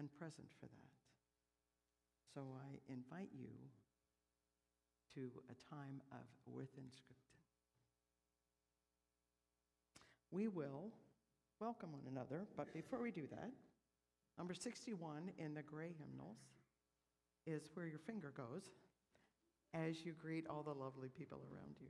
and present for that. So I invite you to a time of with inscription. We will welcome one another, but before we do that, number 61 in the gray hymnals is where your finger goes as you greet all the lovely people around you.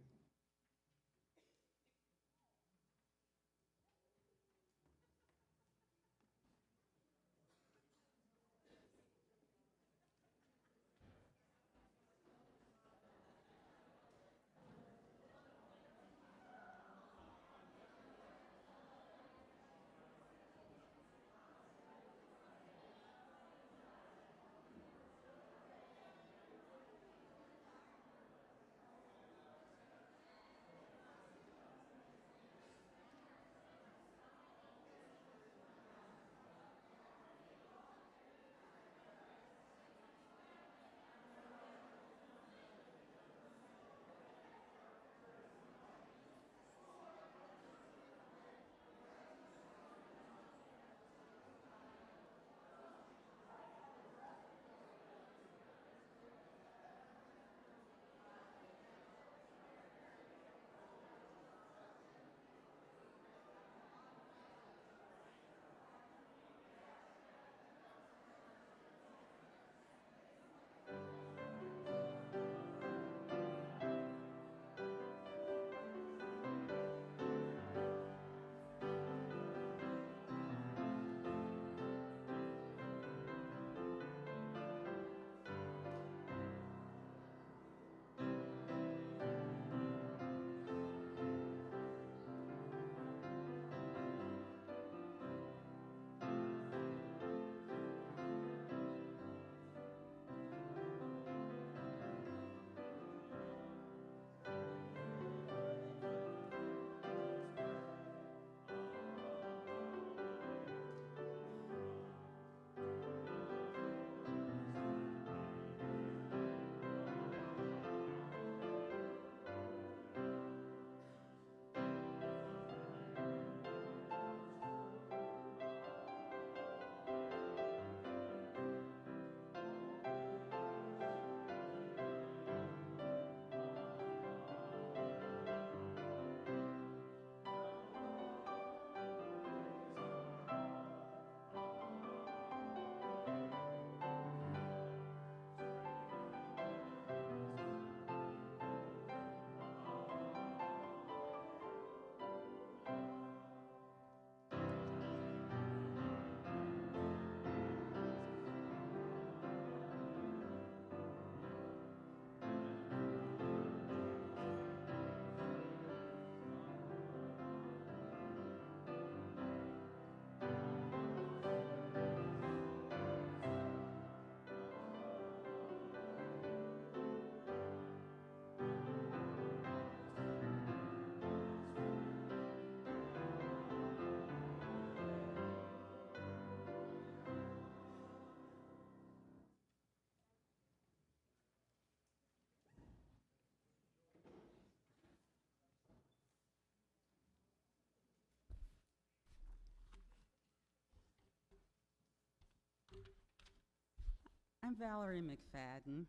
I'm Valerie McFadden.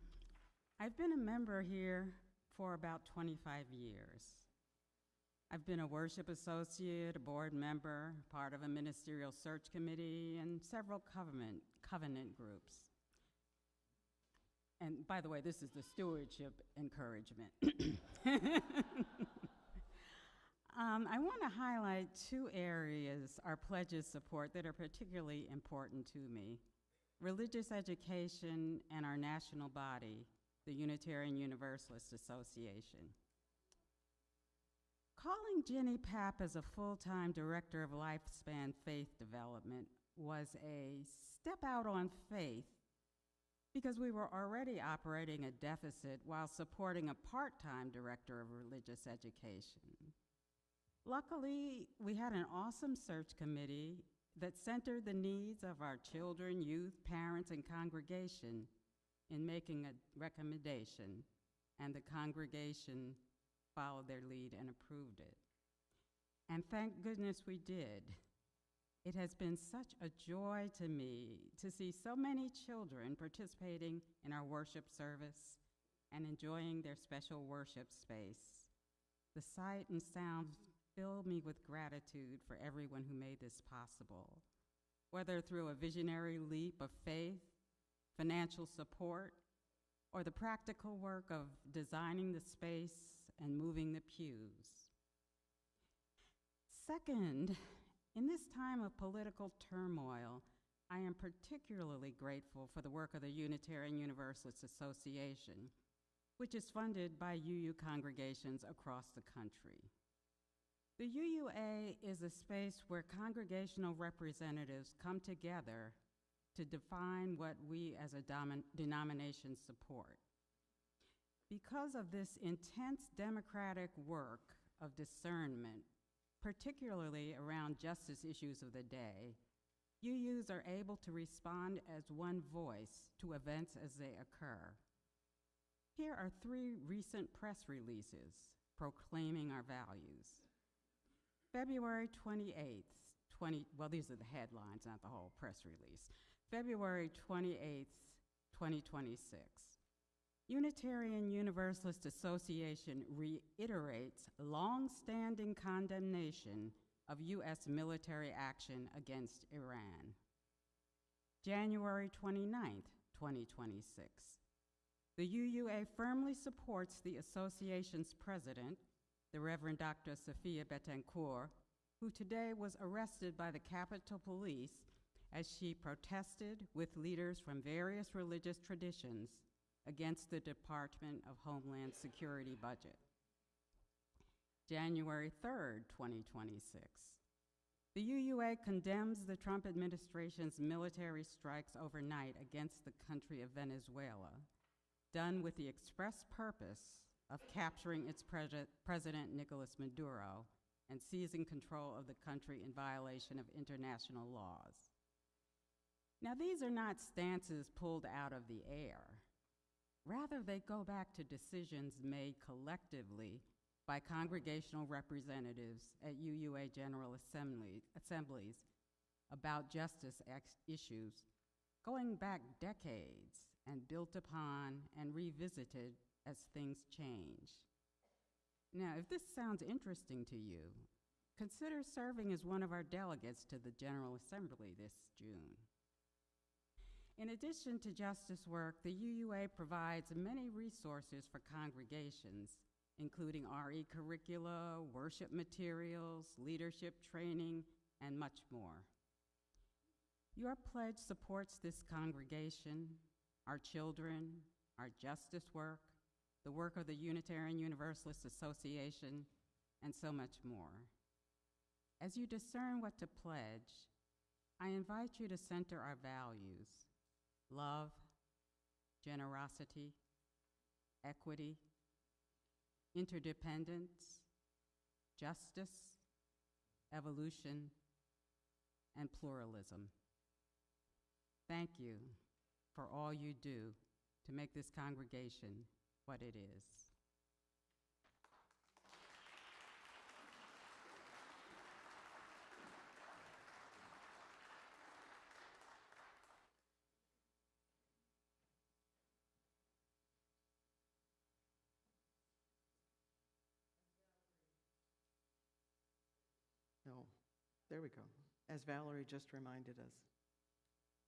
I've been a member here for about 25 years. I've been a worship associate, a board member, part of a ministerial search committee, and several covenant groups. And by the way, this is the stewardship encouragement. I want to highlight two areas our pledges support that are particularly important to me: religious education and our national body, the Unitarian Universalist Association. Calling Jenny Papp as a full-time director of lifespan faith development was a step out on faith because we were already operating a deficit while supporting a part-time director of religious education. Luckily, we had an awesome search committee that centered the needs of our children, youth, parents, and congregation in making a recommendation, and the congregation followed their lead and approved it. And thank goodness we did. It has been such a joy to me to see so many children participating in our worship service and enjoying their special worship space. The sight and sound fill me with gratitude for everyone who made this possible, whether through a visionary leap of faith, financial support, or the practical work of designing the space and moving the pews. Second, in this time of political turmoil, I am particularly grateful for the work of the Unitarian Universalist Association, which is funded by UU congregations across the country. The UUA is a space where congregational representatives come together to define what we as a denomination support. Because of this intense democratic work of discernment, particularly around justice issues of the day, UUs are able to respond as one voice to events as they occur. Here are 3 recent press releases proclaiming our values. February 28th, well, these are the headlines, not the whole press release. February 28th, 2026. Unitarian Universalist Association reiterates long-standing condemnation of U.S. military action against Iran. January 29th, 2026. The UUA firmly supports the association's president, the Reverend Dr. Sophia Betancourt, who today was arrested by the Capitol Police as she protested with leaders from various religious traditions against the Department of Homeland Security budget. January 3rd, 2026. The UUA condemns the Trump administration's military strikes overnight against the country of Venezuela, done with the express purpose of capturing its president, Nicolas Maduro, and seizing control of the country in violation of international laws. Now, these are not stances pulled out of the air. Rather, they go back to decisions made collectively by congregational representatives at UUA General Assemblies about justice issues, going back decades and built upon and revisited as things change. Now, if this sounds interesting to you, consider serving as one of our delegates to the General Assembly this June. In addition to justice work, the UUA provides many resources for congregations, including RE curricula, worship materials, leadership training, and much more. Your pledge supports this congregation, our children, our justice work, the work of the Unitarian Universalist Association, and so much more. As you discern what to pledge, I invite you to center our values: love, generosity, equity, interdependence, justice, evolution, and pluralism. Thank you for all you do to make this congregation what it is. No, there we go. As Valerie just reminded us,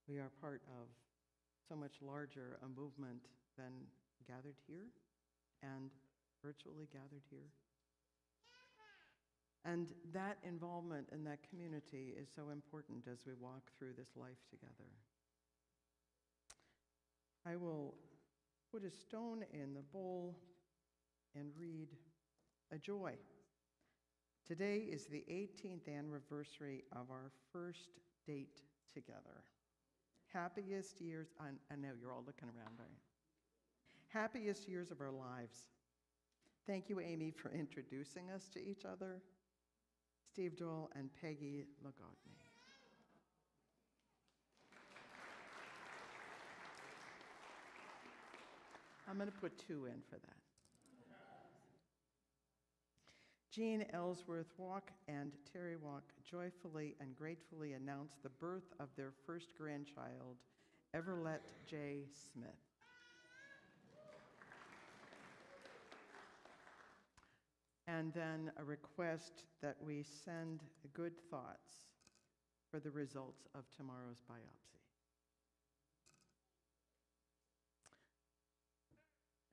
we are part of so much larger a movement than gathered here and virtually gathered here. And that involvement in that community is so important as we walk through this life together. I will put a stone in the bowl and read a joy. Today is the 18th anniversary of our first date together. Happiest years, I know you're all looking around, right? Happiest years of our lives. Thank you, Amy, for introducing us to each other. Steve Joel and Peggy Lagodny. I'm going to put 2 in for that. Jean Ellsworth Walk and Terry Walk joyfully and gratefully announce the birth of their first grandchild, Everlett J. Smith. And then a request that we send good thoughts for the results of tomorrow's biopsy.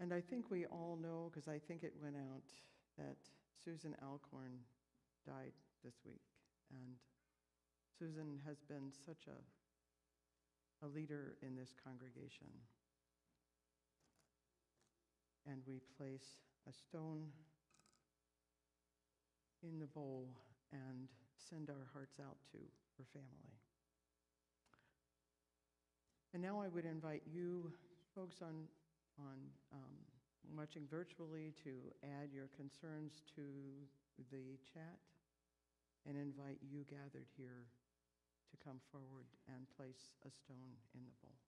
And I think we all know, because I think it went out, that Susan Alcorn died this week. And Susan has been such a leader in this congregation. And we place a stone in the bowl and send our hearts out to her family. And now I would invite you folks on watching virtually to add your concerns to the chat, and invite you gathered here to come forward and place a stone in the bowl.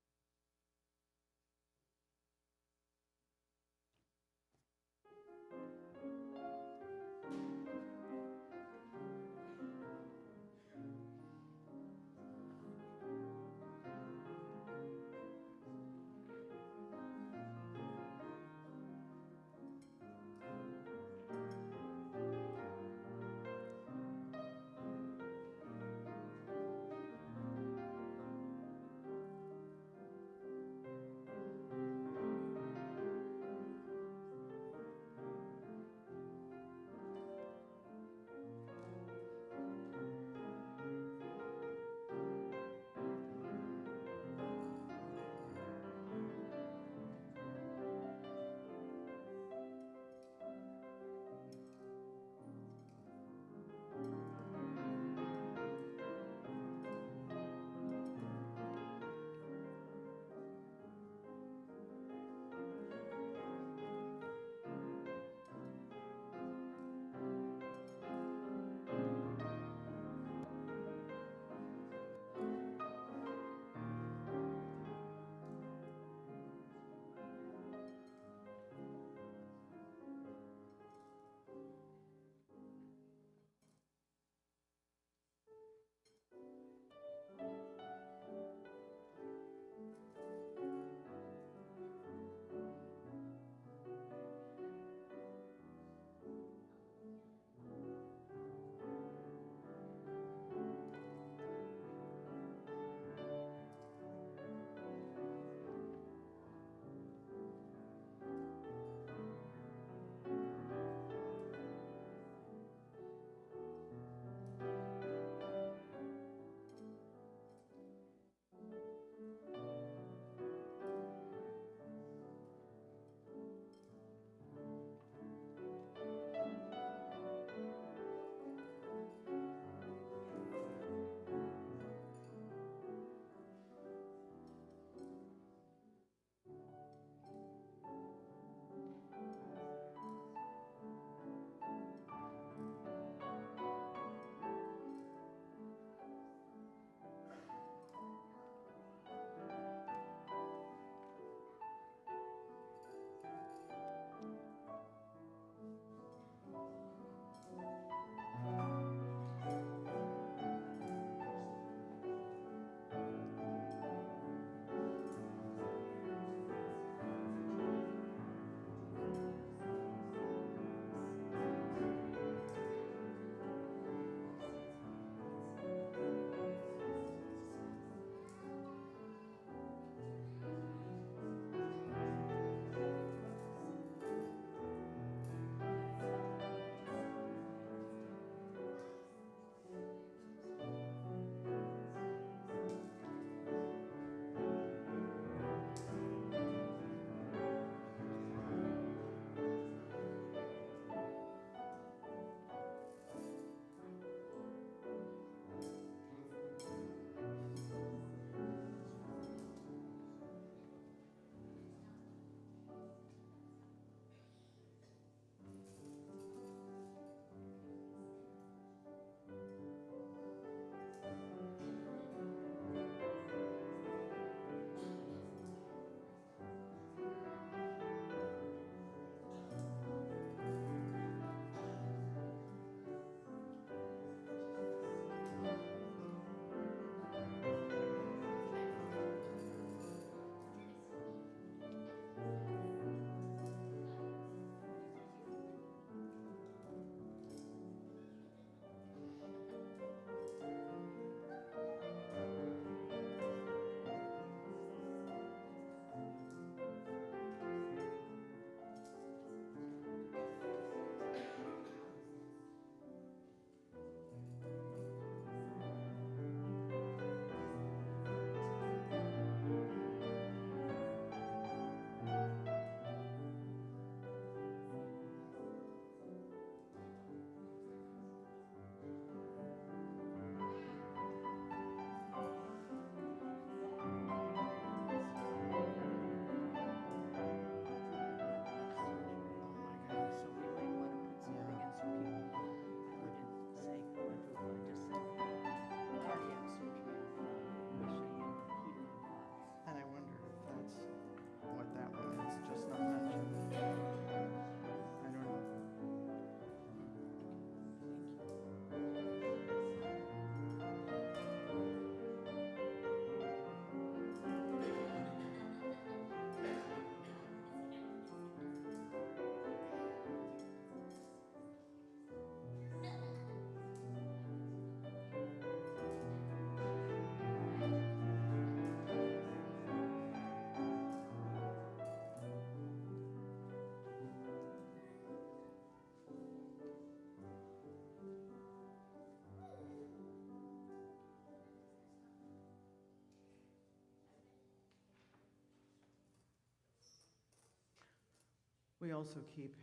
We also keep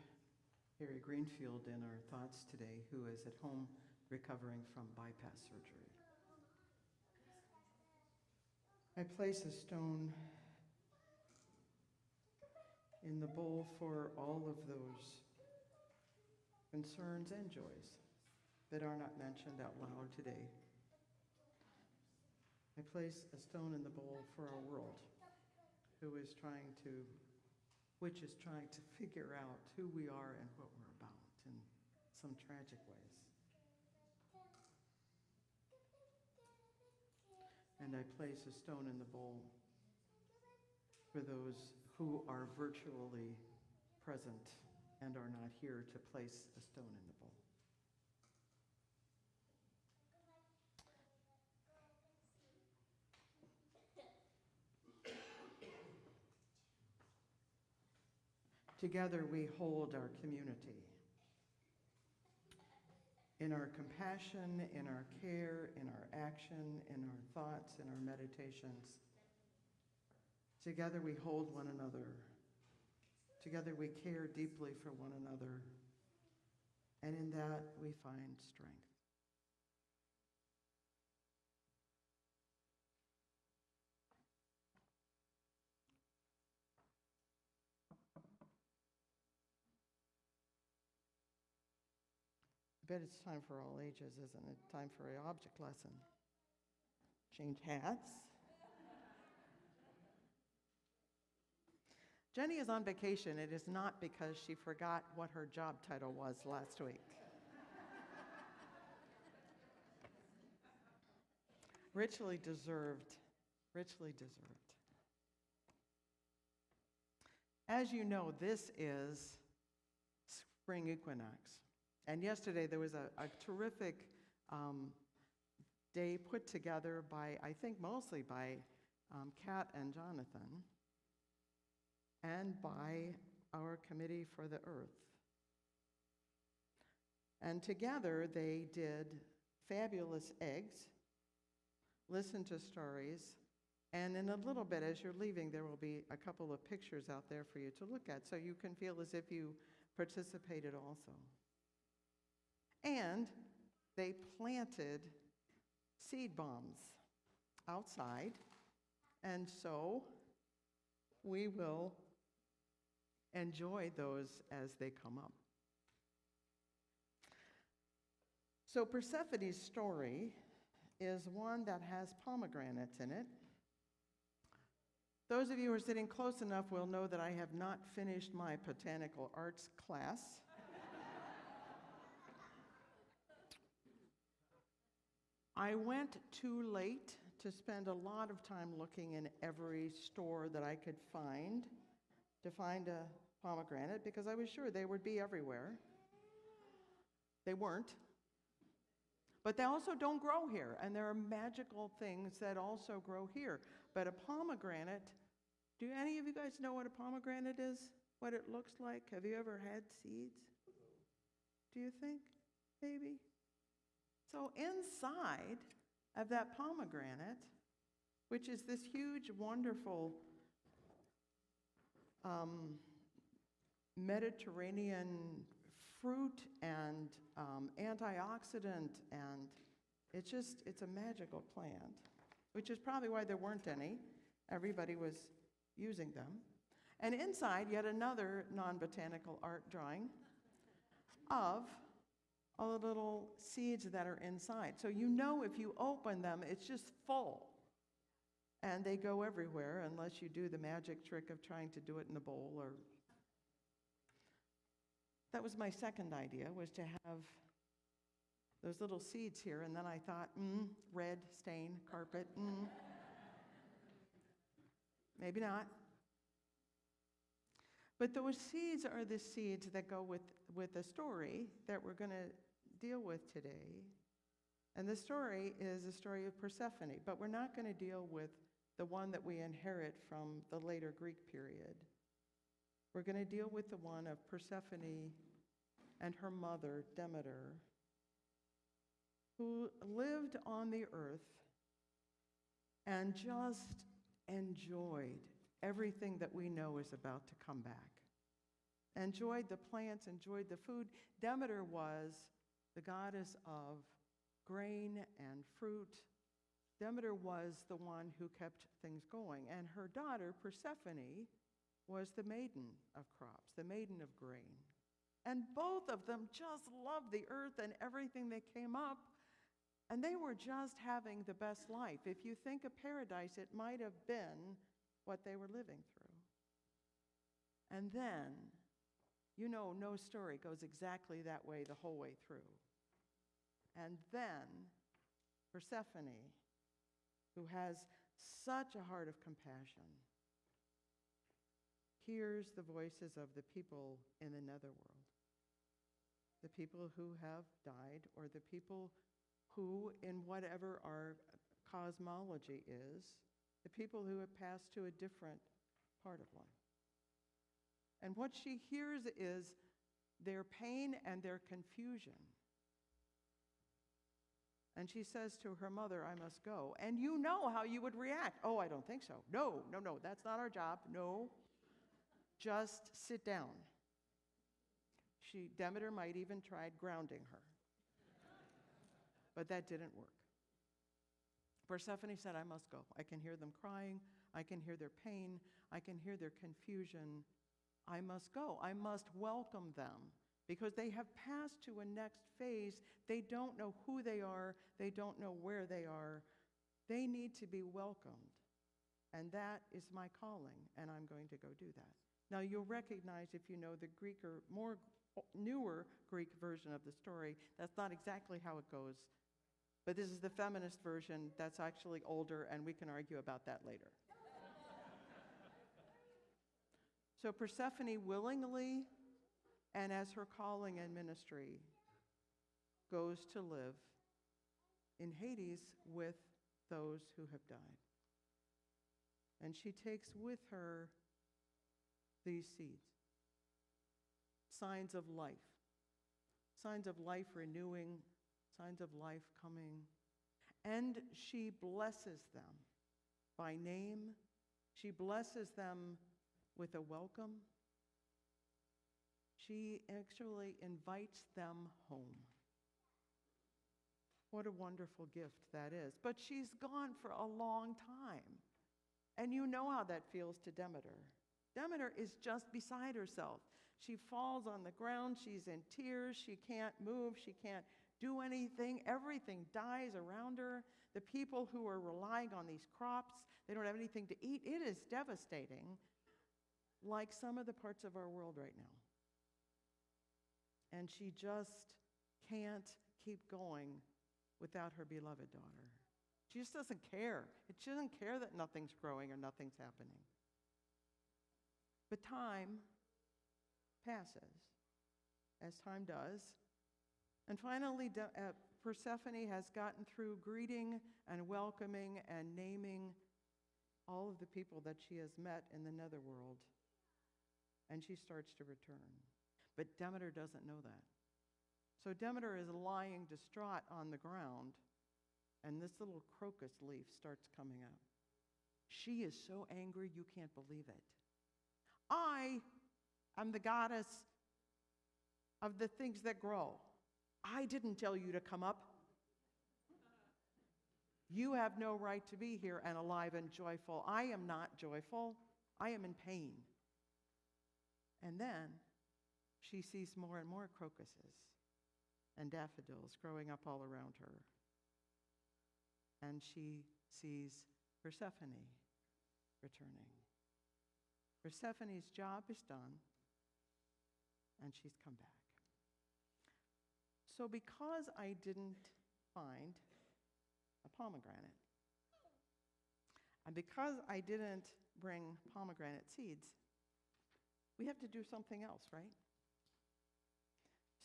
Harry Greenfield in our thoughts today, who is at home recovering from bypass surgery. I place a stone in the bowl for all of those concerns and joys that are not mentioned out loud today. I place a stone in the bowl for our world, which is trying to figure out who we are and what we're about in some tragic ways. And I place a stone in the bowl for those who are virtually present and are not here to place a stone in the bowl. Together we hold our community in our compassion, in our care, in our action, in our thoughts, in our meditations. Together we hold one another. Together we care deeply for one another. And in that we find strength. I bet it's time for all ages, isn't it? Time for an object lesson. Change hats. Jenny is on vacation. It is not because she forgot what her job title was last week. Richly deserved. Richly deserved. As you know, this is spring equinox. And yesterday there was a terrific day put together by, I think mostly by Kat and Jonathan, and by our Committee for the Earth. And together they did fabulous eggs, listened to stories, and in a little bit, as you're leaving, there will be a couple of pictures out there for you to look at so you can feel as if you participated also. And they planted seed bombs outside, and so we will enjoy those as they come up. So Persephone's story is one that has pomegranates in it. Those of you who are sitting close enough will know that I have not finished my botanical arts class. I went too late to spend a lot of time looking in every store that I could find to find a pomegranate because I was sure they would be everywhere. They weren't. But they also don't grow here, and there are magical things that also grow here. But a pomegranate, do any of you guys know what a pomegranate is? What it looks like? Have you ever had seeds? Do you think? Maybe? So inside of that pomegranate, which is this huge, wonderful Mediterranean fruit and antioxidant, and it's a magical plant, which is probably why there weren't any. Everybody was using them. And inside, yet another non-botanical art drawing of all the little seeds that are inside. So you know if you open them, it's just full. And they go everywhere unless you do the magic trick of trying to do it in a bowl. Or that was my second idea, was to have those little seeds here. And then I thought, red stain, carpet, maybe not. But those seeds are the seeds that go with the story that we're going to deal with today. And the story is the story of Persephone, but we're not going to deal with the one that we inherit from the later Greek period. We're going to deal with the one of Persephone and her mother, Demeter, who lived on the earth and just enjoyed everything that we know is about to come back. enjoyed the plants, enjoyed the food. Demeter was the goddess of grain and fruit. Demeter was the one who kept things going. And her daughter, Persephone, was the maiden of crops, the maiden of grain. And both of them just loved the earth and everything that came up. And they were just having the best life. If you think of paradise, it might have been what they were living through. And then, you know, no story goes exactly that way the whole way through. And then Persephone, who has such a heart of compassion, hears the voices of the people in the netherworld, the people who have died, or the people who, in whatever our cosmology is, the people who have passed to a different part of life. And what she hears is their pain and their confusion. And she says to her mother, I must go. And you know how you would react. Oh, I don't think so. No, that's not our job. No, just sit down. Demeter might even tried grounding her. But that didn't work. Persephone said, I must go. I can hear them crying. I can hear their pain. I can hear their confusion. I must go. I must welcome them because they have passed to a next phase. They don't know who they are. They don't know where they are. They need to be welcomed. And that is my calling, and I'm going to go do that. Now, you'll recognize, if you know the Greek or more newer Greek version of the story, that's not exactly how it goes. But this is the feminist version that's actually older, and we can argue about that later. So Persephone willingly, and as her calling and ministry, goes to live in Hades with those who have died. And she takes with her these seeds, signs of life renewing, signs of life coming. And she blesses them by name. She blesses them with a welcome. She actually invites them home. What a wonderful gift that is. But she's gone for a long time. And you know how that feels to Demeter. Demeter is just beside herself. She falls on the ground. She's in tears. She can't move. She can't do anything. Everything dies around her. The people who are relying on these crops, they don't have anything to eat. It is devastating, like some of the parts of our world right now. And she just can't keep going without her beloved daughter. She just doesn't care. She doesn't care that nothing's growing or nothing's happening. But time passes, as time does. And finally, Persephone has gotten through greeting and welcoming and naming all of the people that she has met in the netherworld. And she starts to return. But Demeter doesn't know that. So Demeter is lying distraught on the ground, and this little crocus leaf starts coming up. She is so angry you can't believe it. I am the goddess of the things that grow. I didn't tell you to come up. You have no right to be here and alive and joyful. I am not joyful. I am in pain. And then she sees more and more crocuses and daffodils growing up all around her. And she sees Persephone returning. Persephone's job is done, and she's come back. So because I didn't find a pomegranate, and because I didn't bring pomegranate seeds, we have to do something else, right?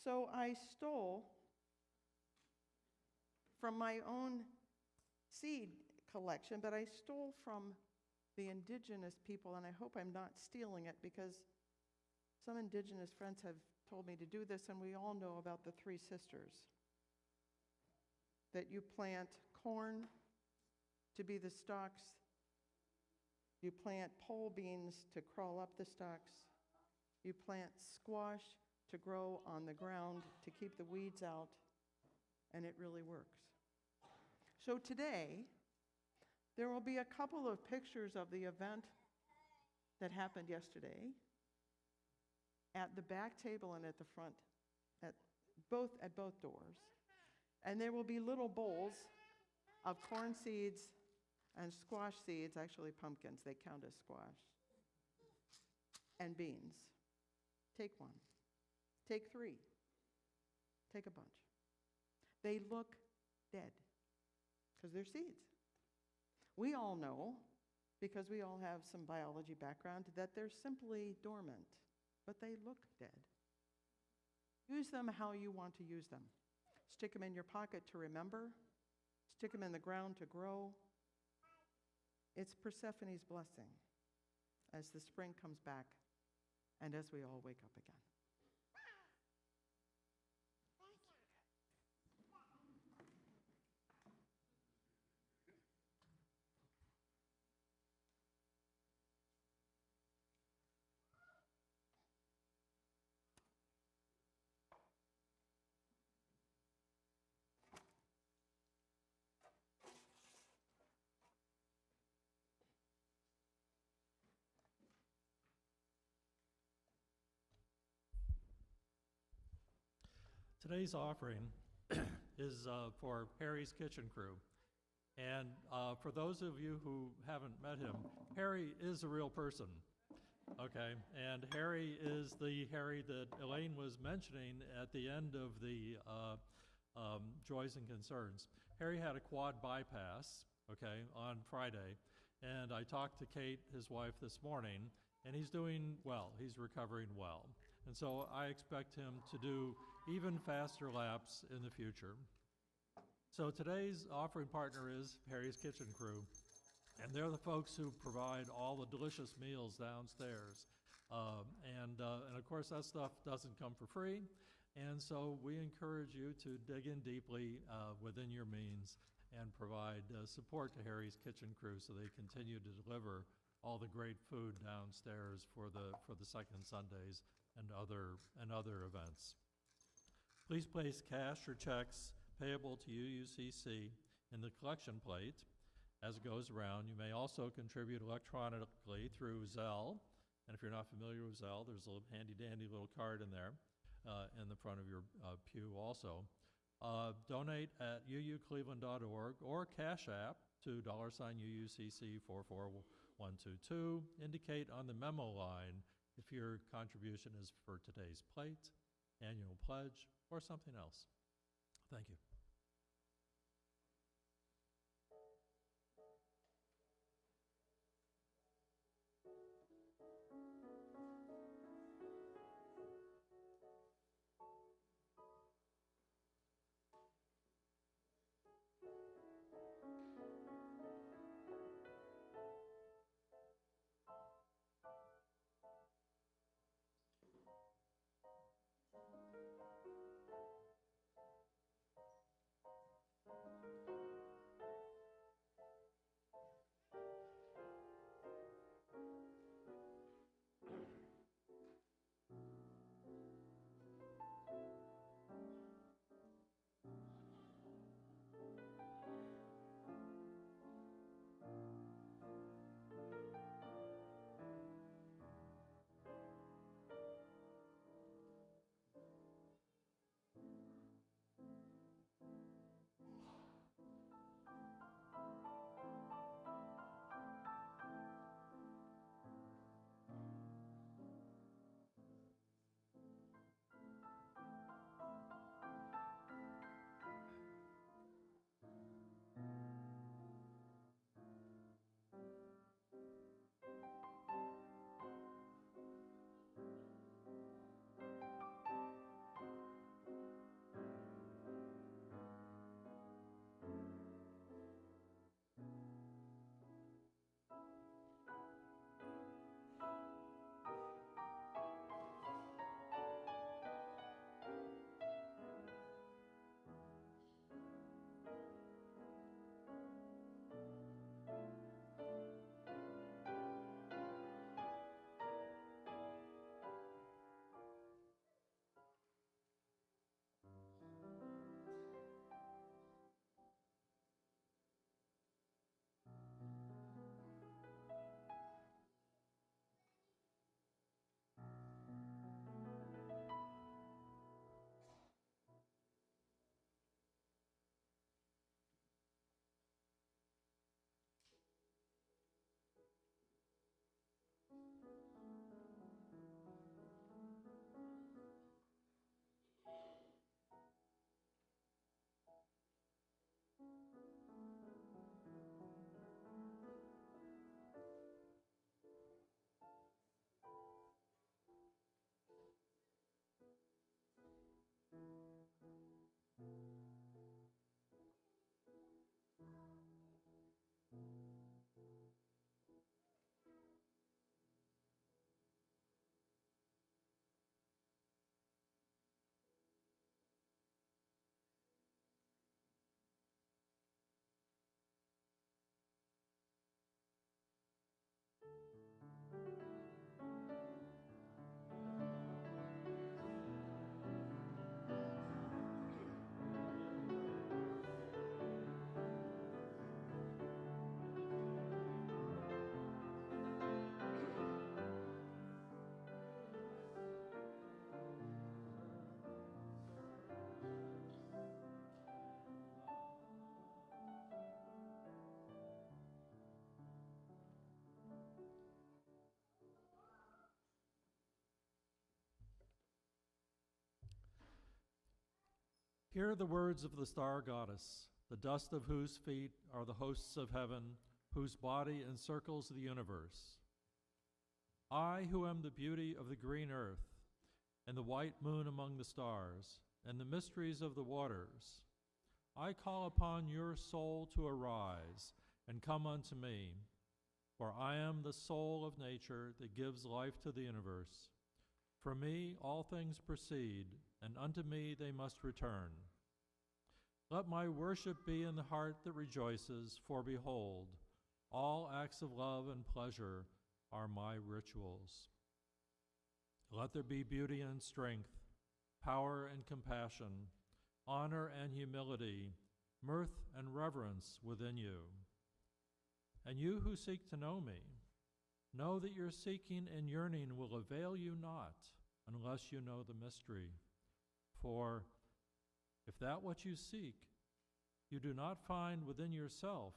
So I stole from my own seed collection, but I stole from the indigenous people, and I hope I'm not stealing it because some indigenous friends have told me to do this, and we all know about the three sisters. That you plant corn to be the stalks, you plant pole beans to crawl up the stalks, You plant squash to grow on the ground to keep the weeds out, and it really works. So today, there will be a couple of pictures of the event that happened yesterday at the back table and at the front, at both doors. And there will be little bowls of corn seeds and squash seeds, actually pumpkins, they count as squash, and beans. Take one. Take three. Take a bunch. They look dead because they're seeds. We all know, because we all have some biology background, that they're simply dormant, but they look dead. Use them how you want to use them. Stick them in your pocket to remember. Stick them in the ground to grow. It's Persephone's blessing as the spring comes back and as we all wake up again. Today's offering is for Harry's Kitchen Crew. And for those of you who haven't met him, Harry is a real person, okay? And Harry is the Harry that Elaine was mentioning at the end of the Joys and Concerns. Harry had a quad bypass, okay, on Friday. And I talked to Kate, his wife, this morning, and he's doing well. He's recovering well. And so I expect him to do even faster laps in the future. So today's offering partner is Harry's Kitchen Crew, and they're the folks who provide all the delicious meals downstairs. And of course, that stuff doesn't come for free, and so we encourage you to dig in deeply within your means and provide support to Harry's Kitchen Crew so they continue to deliver all the great food downstairs for the second Sundays and other events. Please place cash or checks payable to UUCC in the collection plate as it goes around. You may also contribute electronically through Zelle. And if you're not familiar with Zelle, there's a handy-dandy little card in there in the front of your pew also. Donate at uucleveland.org or Cash App to $UUCC 44122. Indicate on the memo line if your contribution is for today's plate, annual pledge, or something else. Thank you. Hear the words of the star goddess, the dust of whose feet are the hosts of heaven, whose body encircles the universe. I, who am the beauty of the green earth, and the white moon among the stars, and the mysteries of the waters, I call upon your soul to arise and come unto me, for I am the soul of nature that gives life to the universe. From me all things proceed, and unto me they must return. Let my worship be in the heart that rejoices, for behold, all acts of love and pleasure are my rituals. Let there be beauty and strength, power and compassion, honor and humility, mirth and reverence within you. And you who seek to know me, know that your seeking and yearning will avail you not unless you know the mystery. For if that what you seek you do not find within yourself,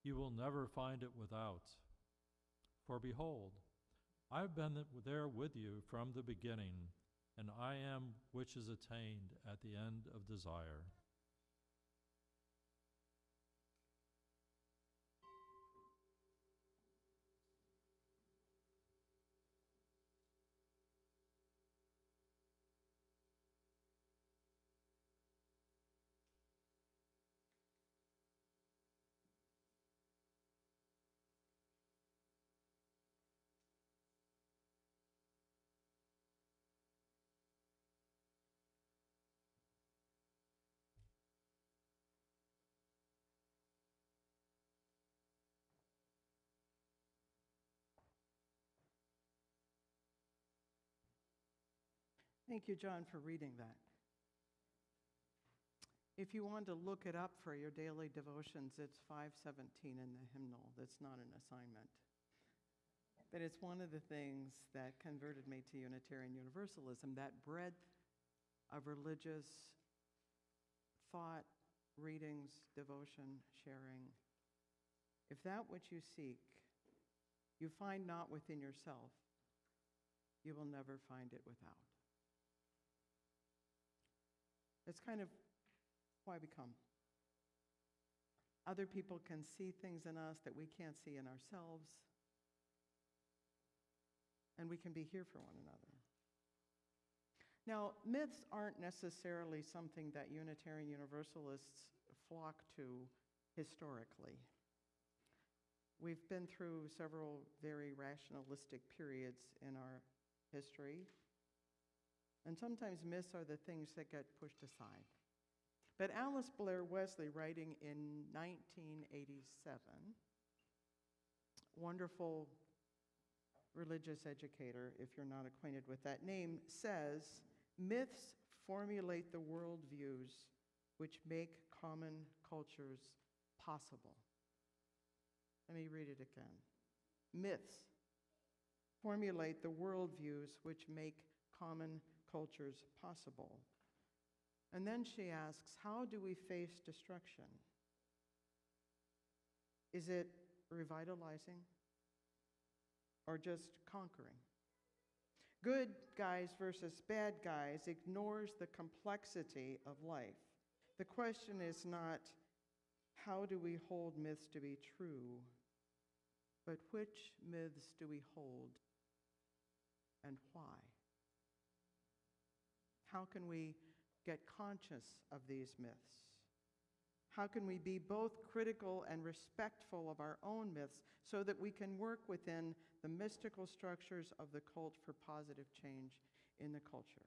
you will never find it without. For behold, I have been there with you from the beginning, and I am which is attained at the end of desire. Thank you, John, for reading that. If you want to look it up for your daily devotions, it's 517 in the hymnal. That's not an assignment. But it's one of the things that converted me to Unitarian Universalism, that breadth of religious thought, readings, devotion, sharing. If that which you seek, you find not within yourself, you will never find it without. It's kind of why we come. Other people can see things in us that we can't see in ourselves, and we can be here for one another. Now, myths aren't necessarily something that Unitarian Universalists flock to historically. We've been through several very rationalistic periods in our history, and sometimes myths are the things that get pushed aside. But Alice Blair Wesley, writing in 1987, wonderful religious educator, if you're not acquainted with that name, says, myths formulate the worldviews which make common cultures possible. Let me read it again. Myths formulate the worldviews which make common cultures possible. And then she asks, how do we face destruction? Is it revitalizing or just conquering? Good guys versus bad guys ignores the complexity of life. The question is not, how do we hold myths to be true, but which myths do we hold and why? How can we get conscious of these myths? How can we be both critical and respectful of our own myths so that we can work within the mystical structures of the cult for positive change in the culture?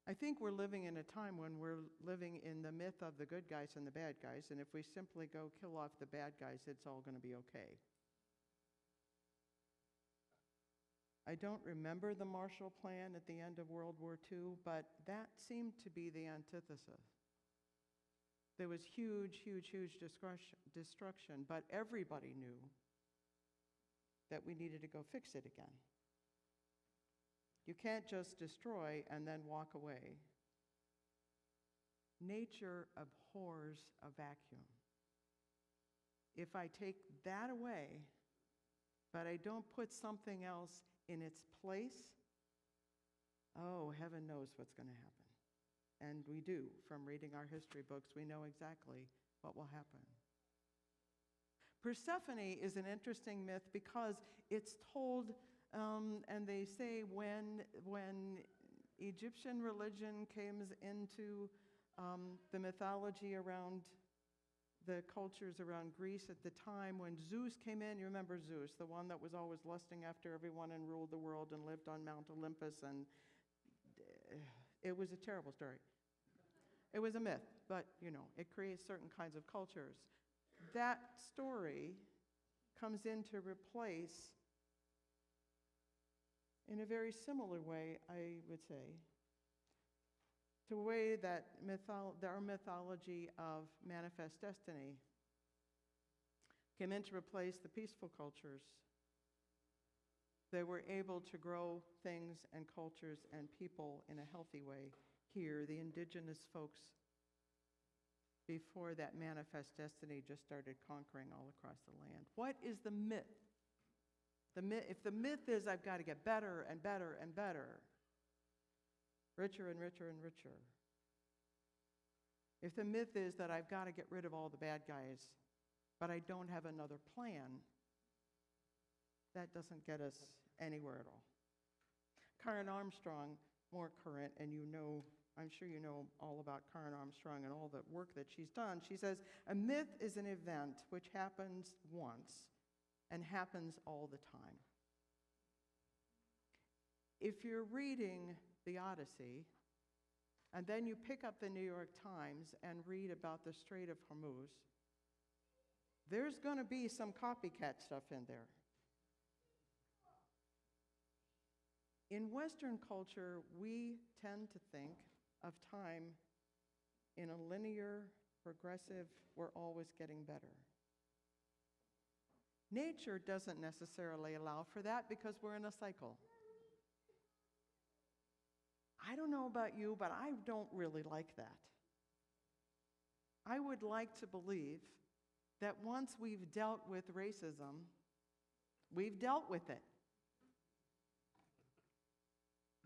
I think we're living in a time when we're living in the myth of the good guys and the bad guys, and if we simply go kill off the bad guys, it's all going to be okay. I don't remember the Marshall Plan at the end of World War II, but that seemed to be the antithesis. There was huge destruction, but everybody knew that we needed to go fix it again. You can't just destroy and then walk away. Nature abhors a vacuum. If I take that away, but I don't put something else in its place, oh, heaven knows what's going to happen. And we do. From reading our history books, we know exactly what will happen. Persephone is an interesting myth because it's told, and they say when Egyptian religion came into the mythology around the cultures around Greece at the time, when Zeus came in, you remember Zeus, the one that was always lusting after everyone and ruled the world and lived on Mount Olympus, and it was a terrible story. It was a myth, but, it creates certain kinds of cultures. That story comes in to replace, in a very similar way, I would say, to a way that our mythology of manifest destiny came in to replace the peaceful cultures. They were able to grow things and cultures and people in a healthy way. Here, the indigenous folks, before that manifest destiny just started conquering all across the land. What is the myth? If the myth is I've got to get better and better and better, richer and richer and richer. If the myth is that I've got to get rid of all the bad guys, but I don't have another plan, that doesn't get us anywhere at all. Karin Armstrong, more current, and I'm sure you know all about Karin Armstrong and all the work that she's done. She says, a myth is an event which happens once and happens all the time. If you're reading the Odyssey, and then you pick up the New York Times and read about the Strait of Hormuz, there's going to be some copycat stuff in there. In Western culture, we tend to think of time in a linear, progressive, we're always getting better. Nature doesn't necessarily allow for that because we're in a cycle. I don't know about you, but I don't really like that. I would like to believe that once we've dealt with racism, we've dealt with it.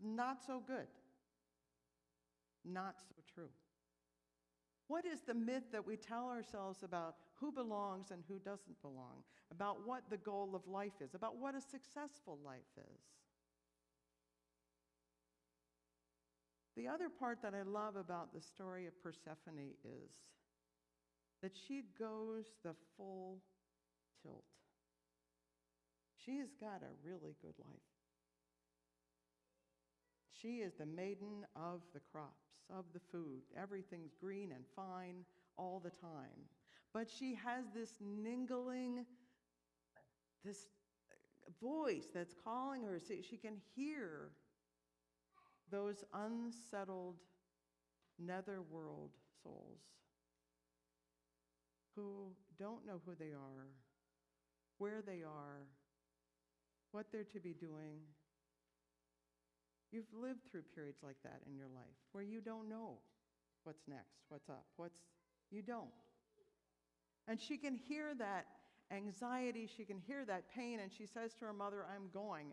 Not so good. Not so true. What is the myth that we tell ourselves about who belongs and who doesn't belong, about what the goal of life is, about what a successful life is? The other part that I love about the story of Persephone is that she goes the full tilt. She's got a really good life. She is the maiden of the crops, of the food. Everything's green and fine all the time. But she has this niggling, this voice that's calling her. She can hear those unsettled netherworld souls who don't know who they are, where they are, what they're to be doing. You've lived through periods like that in your life where you don't know what's next, what's up, you don't. And she can hear that anxiety, she can hear that pain, and she says to her mother, I'm going.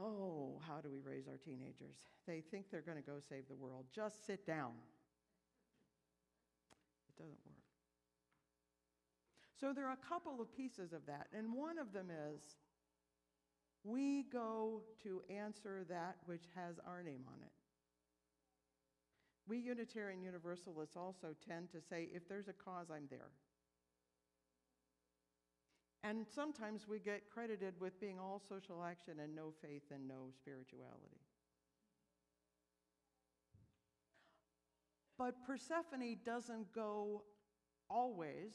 Oh, how do we raise our teenagers? They think they're going to go save the world. Just sit down. It doesn't work. So there are a couple of pieces of that, and one of them is we go to answer that which has our name on it. We Unitarian Universalists also tend to say, if there's a cause, I'm there. And sometimes we get credited with being all social action and no faith and no spirituality. But Persephone doesn't go always.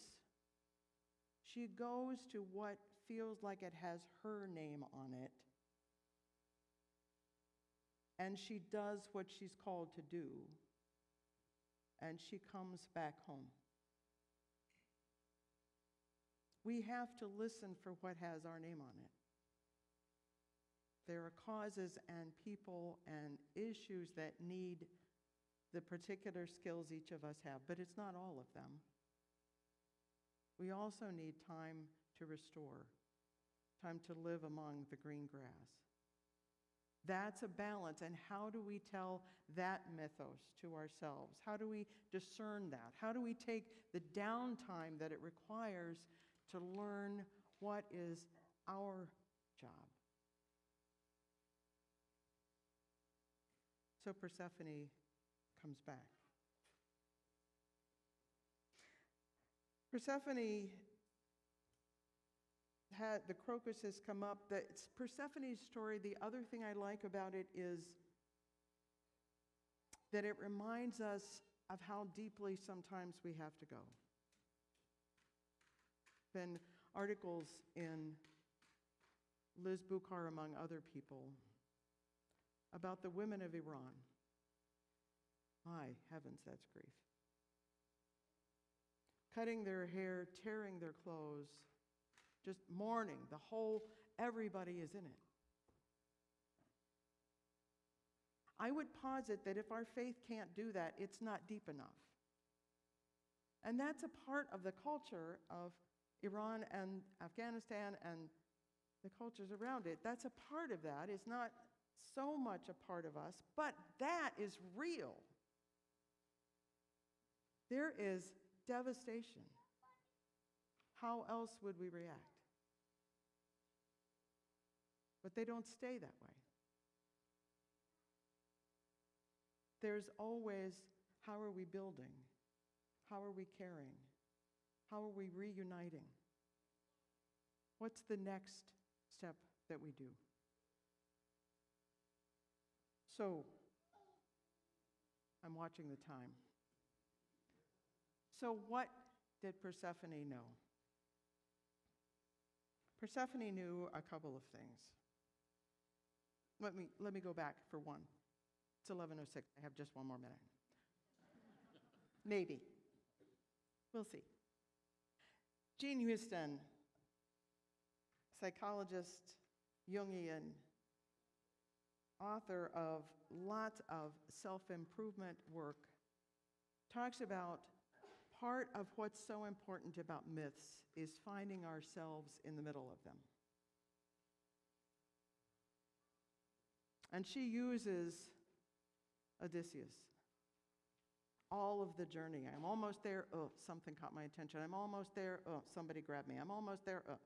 She goes to what feels like it has her name on it. And she does what she's called to do. And she comes back home. We have to listen for what has our name on it. There are causes and people and issues that need the particular skills each of us have, but it's not all of them. We also need time to restore, time to live among the green grass. That's a balance. And how do we tell that mythos to ourselves? How do we discern that? How do we take the downtime that it requires to learn what is our job? So Persephone comes back. Persephone had, the Crocus has come up. It's Persephone's story. The other thing I like about it is that it reminds us of how deeply sometimes we have to go. Been articles in Liz Bukhar, among other people, about the women of Iran. My heavens, that's grief. Cutting their hair, tearing their clothes, just mourning. Everybody is in it. I would posit that if our faith can't do that, it's not deep enough. And that's a part of the culture of Iran and Afghanistan and the cultures around it. That's a part of that. It's not so much a part of us, but that is real. There is devastation. How else would we react? But they don't stay that way. There's always, how are we building? How are we caring? How are we reuniting? What's the next step that we do? So, I'm watching the time. So what did Persephone know? Persephone knew a couple of things. Let me go back for one. It's 11:06. I have just one more minute. Maybe. We'll see. Jean Houston, psychologist, Jungian, author of lots of self-improvement work, talks about part of what's so important about myths is finding ourselves in the middle of them. And she uses Odysseus. All of the journey. I'm almost there. Oh, something caught my attention. I'm almost there. Oh, somebody grabbed me. I'm almost there. Oh.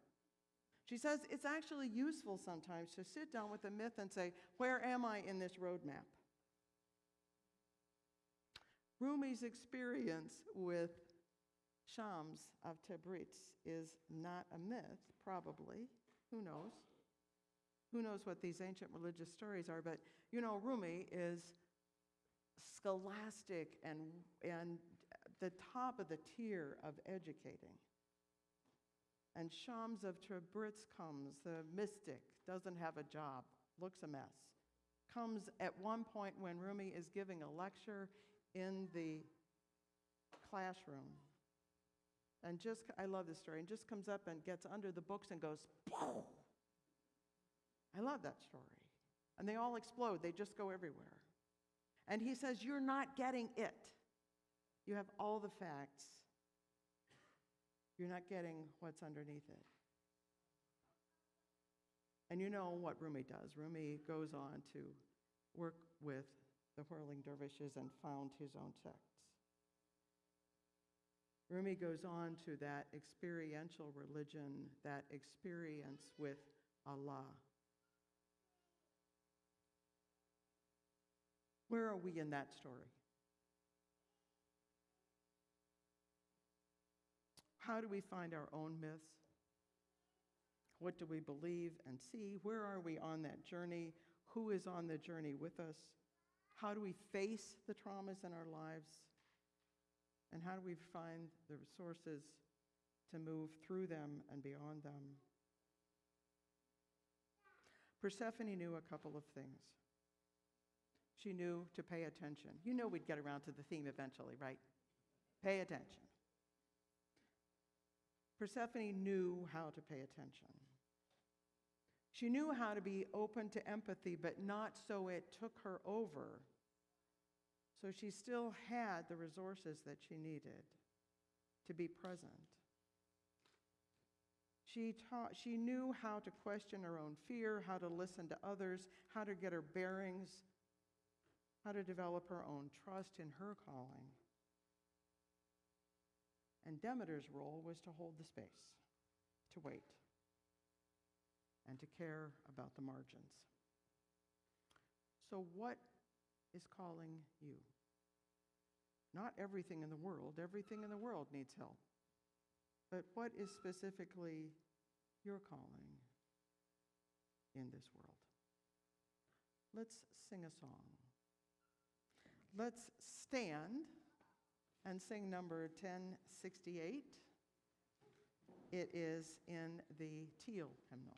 She says it's actually useful sometimes to sit down with a myth and say, where am I in this roadmap? Rumi's experience with Shams of Tabriz is not a myth, probably. Who knows? Who knows what these ancient religious stories are? But, you know, Rumi is scholastic and the top of the tier of educating. And Shams of Tabriz comes, the mystic, doesn't have a job, looks a mess, comes at one point when Rumi is giving a lecture in the classroom. And I love this story, and just comes up and gets under the books and goes, "Pow!" I love that story. And they all explode, they just go everywhere. And he says, you're not getting it. You have all the facts. You're not getting what's underneath it. And you know what Rumi does. Rumi goes on to work with the whirling dervishes and found his own sects. Rumi goes on to that experiential religion, that experience with Allah. Where are we in that story? How do we find our own myths? What do we believe and see? Where are we on that journey? Who is on the journey with us? How do we face the traumas in our lives? And how do we find the resources to move through them and beyond them? Persephone knew a couple of things. She knew to pay attention. You know we'd get around to the theme eventually, right? Pay attention. Persephone knew how to pay attention. She knew how to be open to empathy, but not so it took her over. So she still had the resources that she needed to be present. She knew how to question her own fear, how to listen to others, how to get her bearings, how to develop her own trust in her calling. And Demeter's role was to hold the space, to wait, and to care about the margins. So what is calling you? Not everything in the world. Everything in the world needs help. But what is specifically your calling in this world? Let's sing a song. Let's stand and sing number 1068. It is in the teal hymnal.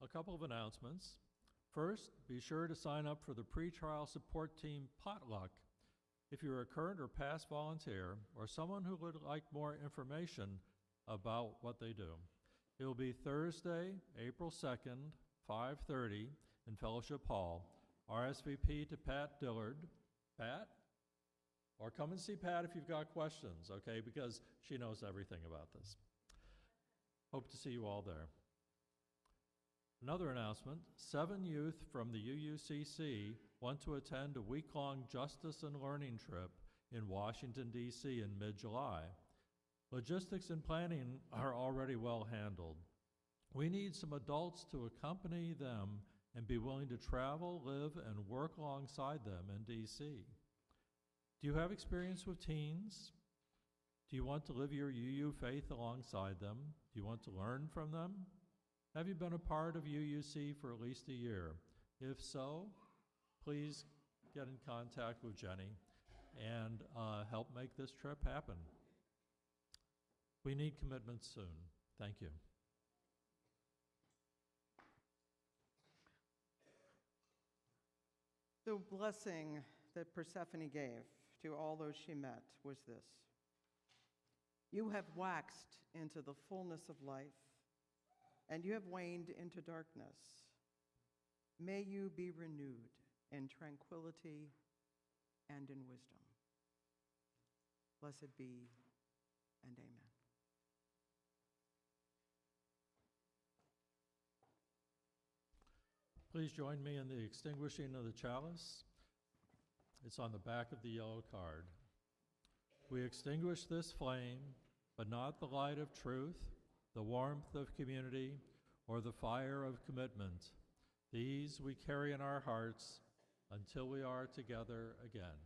A couple of announcements. First, be sure to sign up for the pretrial support team potluck. If you're a current or past volunteer or someone who would like more information about what they do, it will be Thursday, April 2nd, 5:30 in Fellowship Hall. RSVP to Pat Dillard. Pat? Or come and see Pat if you've got questions, okay, because she knows everything about this. Hope to see you all there. Another announcement, 7 youth from the UUCC want to attend a week-long Justice and Learning trip in Washington, D.C. in mid-July. Logistics and planning are already well handled. We need some adults to accompany them and be willing to travel, live, and work alongside them in D.C. Do you have experience with teens? Do you want to live your UU faith alongside them? Do you want to learn from them? Have you been a part of UUC for at least a year? If so, please get in contact with Jenny and help make this trip happen. We need commitment soon. Thank you. The blessing that Persephone gave to all those she met was this: you have waxed into the fullness of life, and you have waned into darkness. May you be renewed in tranquility and in wisdom. Blessed be, and amen. Please join me in the extinguishing of the chalice. It's on the back of the yellow card. We extinguish this flame, but not the light of truth, the warmth of community, or the fire of commitment. These we carry in our hearts until we are together again.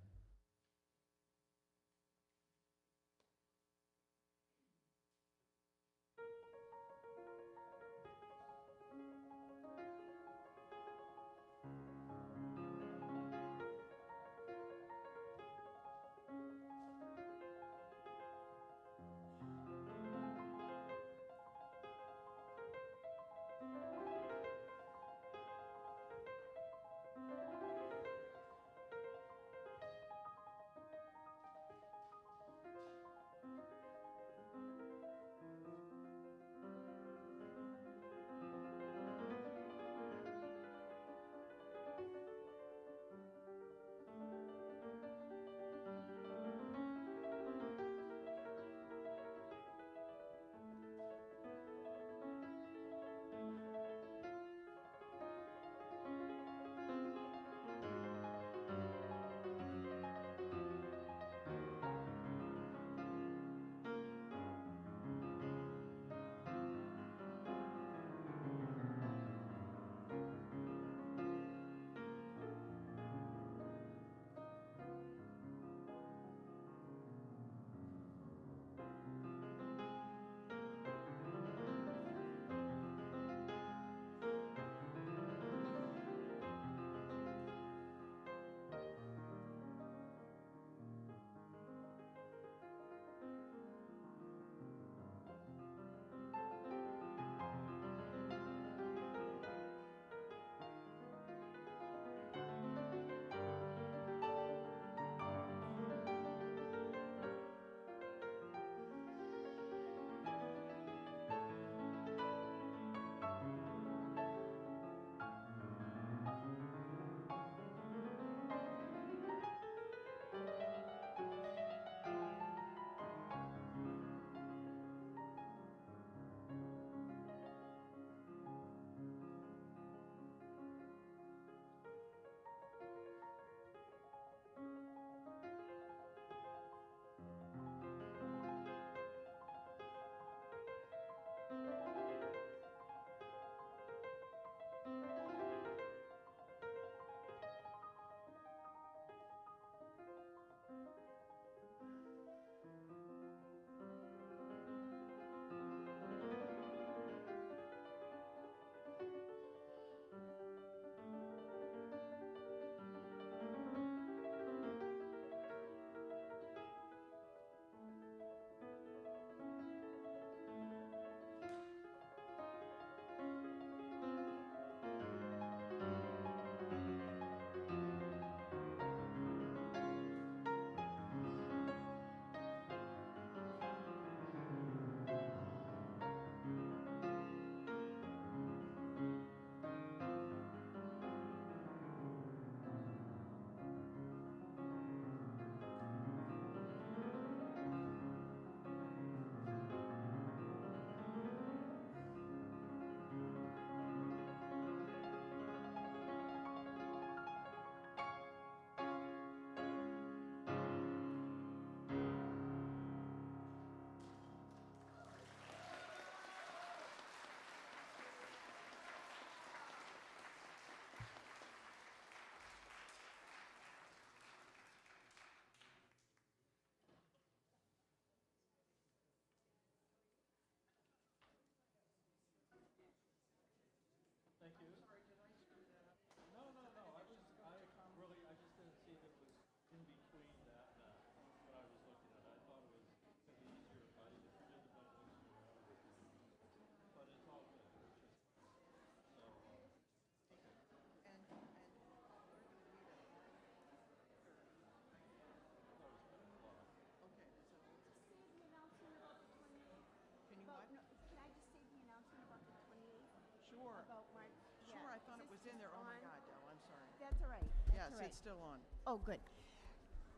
in there. Oh, my God, Del, I'm sorry. That's all right. Yes, That's all right. it's still on. Oh, good.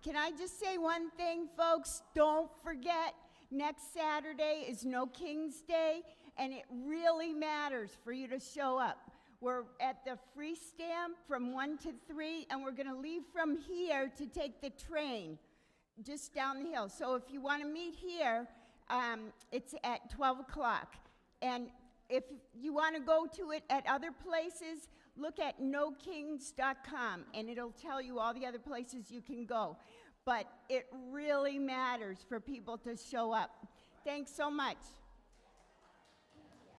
Can I just say one thing, folks? Don't forget, next Saturday is No King's Day, and it really matters for you to show up. We're at the Free Stamp from 1 to 3, and we're going to leave from here to take the train just down the hill. So if you want to meet here, it's at 12 o'clock. And if you want to go to it at other places, look at nokings.com, and it'll tell you all the other places you can go. But it really matters for people to show up. Thanks so much.